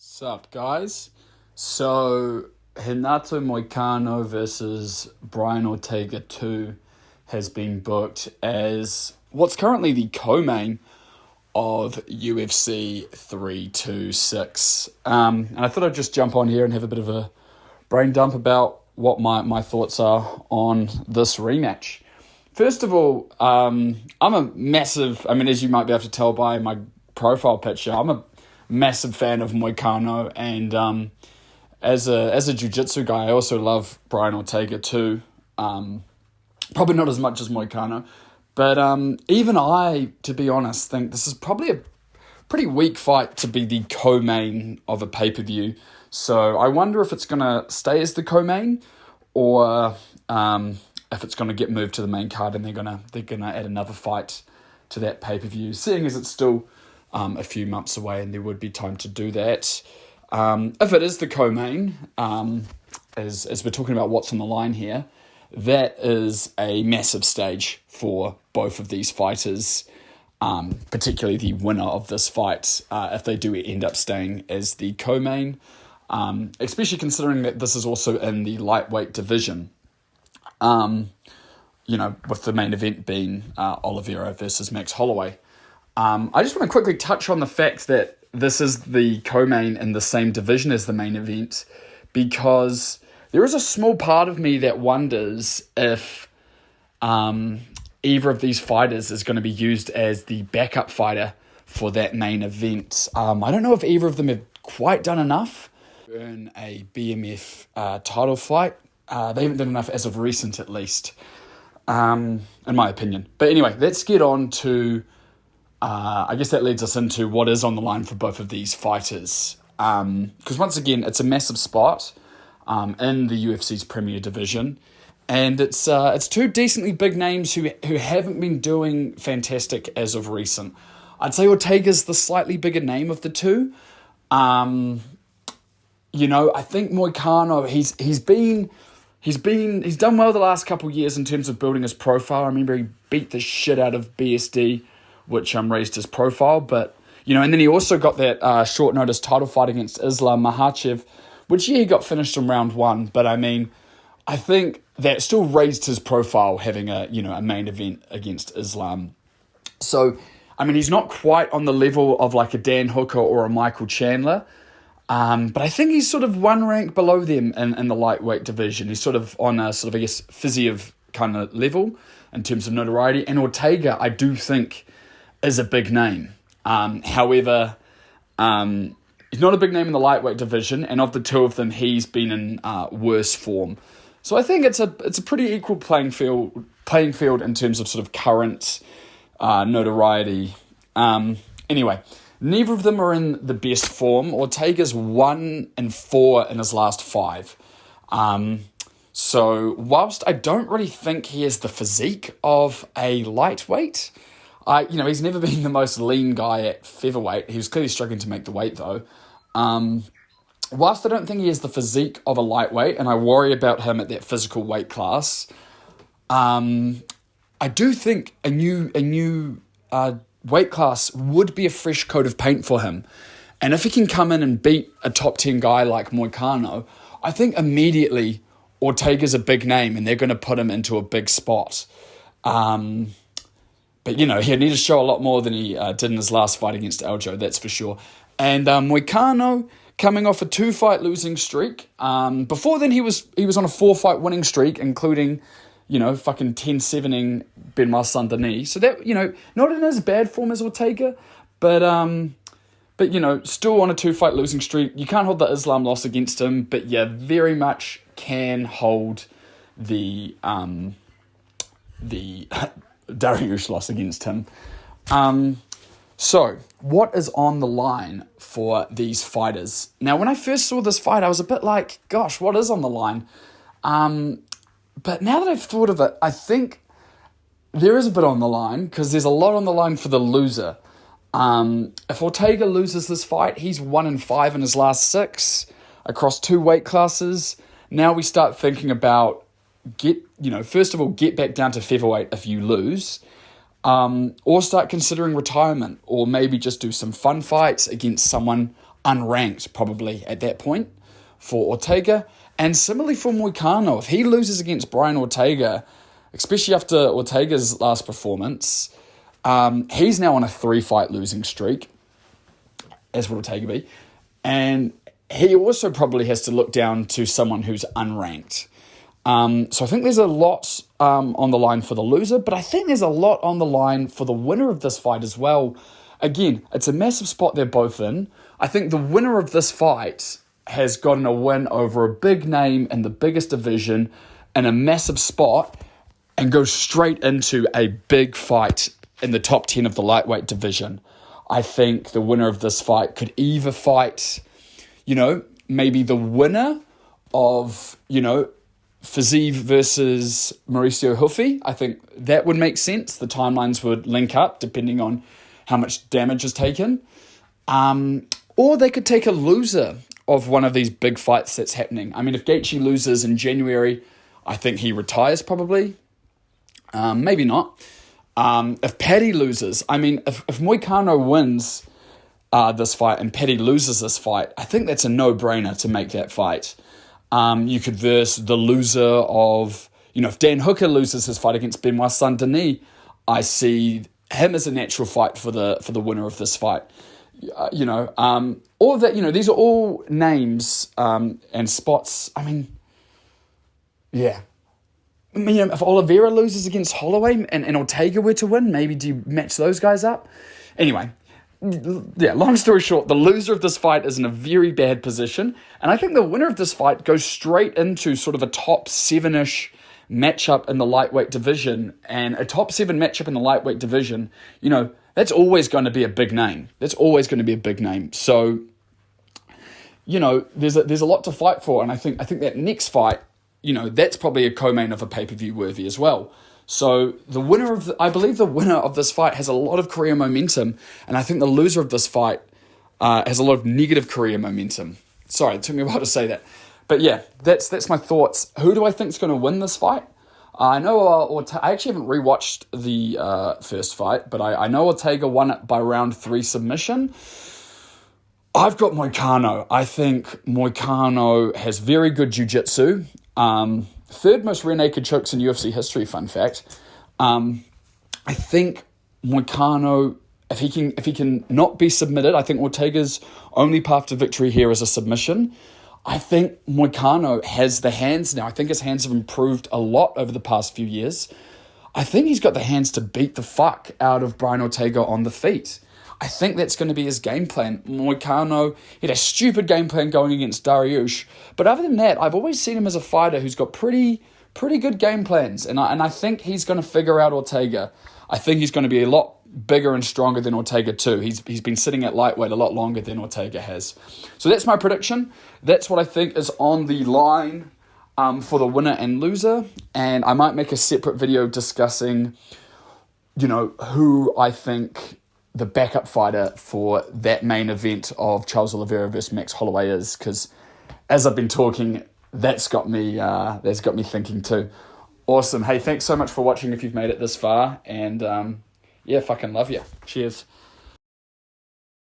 Sup, guys? So, Renato Moicano versus Brian Ortega 2 has been booked as what's currently the co-main of UFC 326. And I thought I'd just jump on here and have a bit of a brain dump about what my thoughts are on this rematch. First of all, I'm a massive, as you might be able to tell by my profile picture, I'm a massive fan of Moicano, and as a jiu-jitsu guy, I also love Brian Ortega too. Probably not as much as Moicano, but even I, to be honest, think this is probably a pretty weak fight to be the co-main of a pay-per-view. So I wonder if it's going to stay as the co-main, or if it's going to get moved to the main card and they're gonna add another fight to that pay-per-view, seeing as it's still a few months away and there would be time to do that. If it is the co-main, as we're talking about what's on the line here, that is a massive stage for both of these fighters, particularly the winner of this fight, if they do end up staying as the co-main, especially considering that this is also in the lightweight division. With the main event being Oliveira versus Max Holloway. I just want to quickly touch on the fact that this is the co-main in the same division as the main event, because there is a small part of me that wonders if either of these fighters is going to be used as the backup fighter for that main event. I don't know if either of them have quite done enough to earn a BMF title fight. They haven't done enough as of recent, at least, in my opinion. But anyway, let's get on to I guess that leads us into what is on the line for both of these fighters. Because once again, it's a massive spot in the UFC's Premier Division. And it's two decently big names who haven't been doing fantastic as of recent. I'd say Ortega's the slightly bigger name of the two. I think Moicano, he's done well the last couple of years in terms of building his profile. I remember he beat the shit out of BSD, which raised his profile, but and then he also got that short notice title fight against Islam Makhachev, which he got finished in round one. But I think that still raised his profile, having a main event against Islam. So he's not quite on the level of like a Dan Hooker or a Michael Chandler, but I think he's sort of one rank below them in the lightweight division. He's sort of on a sort of Fiziev kind of level in terms of notoriety, and Ortega I do think is a big name. However, he's not a big name in the lightweight division, and of the two of them, he's been in worse form. So I think it's a pretty equal playing field in terms of sort of current notoriety. Anyway, neither of them are in the best form. Ortega's 1-4 in his last 5. So whilst I don't really think he has the physique of a lightweight, he's never been the most lean guy at featherweight. He was clearly struggling to make the weight, though. Whilst I don't think he has the physique of a lightweight, and I worry about him at that physical weight class, I do think a new weight class would be a fresh coat of paint for him. And if he can come in and beat a top 10 guy like Moicano, I think immediately Ortega's a big name, and they're going to put him into a big spot. But, he'll need to show a lot more than he did in his last fight against Aljo, that's for sure. And Moicano, coming off a 2-fight losing streak. Before then, he was on a 4-fight winning streak, including, fucking 10-7ing Benmar Saint-Denis. So that, not in as bad form as Ortega, but still on a 2-fight losing streak. You can't hold the Islam loss against him, but you very much can hold the Dariush loss against him. So, what is on the line for these fighters? Now, when I first saw this fight, I was a bit like, gosh, what is on the line? But now that I've thought of it, I think there is a bit on the line, because there's a lot on the line for the loser. If Ortega loses this fight, he's 1-5 in his last 6 across 2 weight classes. Now we start thinking about first of all, get back down to featherweight if you lose, or start considering retirement, or maybe just do some fun fights against someone unranked probably at that point for Ortega. And similarly for Moicano, if he loses against Brian Ortega, especially after Ortega's last performance, he's now on a 3-fight losing streak, as would Ortega be. And he also probably has to look down to someone who's unranked. So I think there's a lot on the line for the loser, but I think there's a lot on the line for the winner of this fight as well. Again, it's a massive spot they're both in. I think the winner of this fight has gotten a win over a big name in the biggest division in a massive spot and goes straight into a big fight in the top 10 of the lightweight division. I think the winner of this fight could either fight, maybe the winner of, Fiziev versus Mauricio Huffy. I think that would make sense. The timelines would link up depending on how much damage is taken. Or they could take a loser of one of these big fights that's happening. I mean, if Gaethje loses in January, I think he retires probably. Maybe not. If Paddy loses, if Moicano wins this fight and Paddy loses this fight, I think that's a no-brainer to make that fight. You could verse the loser of, if Dan Hooker loses his fight against Benoit Saint-Denis, I see him as a natural fight for the winner of this fight. All of that, these are all names and spots. If Oliveira loses against Holloway and Ortega were to win, maybe do you match those guys up? Anyway, long story short, the loser of this fight is in a very bad position. And I think the winner of this fight goes straight into sort of a top 7-ish matchup in the lightweight division. And a top 7 matchup in the lightweight division, that's always going to be a big name. So, there's a lot to fight for. And I think that next fight, that's probably a co-main of a pay-per-view worthy as well. So I believe the winner of this fight has a lot of career momentum, and I think the loser of this fight has a lot of negative career momentum. Sorry, it took me a while to say that. But yeah, that's my thoughts. Who do I think is going to win this fight? I know I actually haven't rewatched the first fight, but I know Ortega won it by round 3 submission. I've got Moicano. I think Moicano has very good jiu-jitsu. Third most rear naked chokes in UFC history, fun fact. I think Moicano, if he can not be submitted, I think Ortega's only path to victory here is a submission. I think Moicano has the hands now. I think his hands have improved a lot over the past few years. I think he's got the hands to beat the fuck out of Brian Ortega on the feet. I think that's going to be his game plan. Moicano, he had a stupid game plan going against Dariush. But other than that, I've always seen him as a fighter who's got pretty good game plans. And I think he's going to figure out Ortega. I think he's going to be a lot bigger and stronger than Ortega too. He's been sitting at lightweight a lot longer than Ortega has. So that's my prediction. That's what I think is on the line for the winner and loser. And I might make a separate video discussing, who I think the backup fighter for that main event of Charles Oliveira versus Max Holloway is, because as I've been talking, that's got me thinking too. Awesome. Hey, thanks so much for watching if you've made it this far, and fucking love you. Cheers.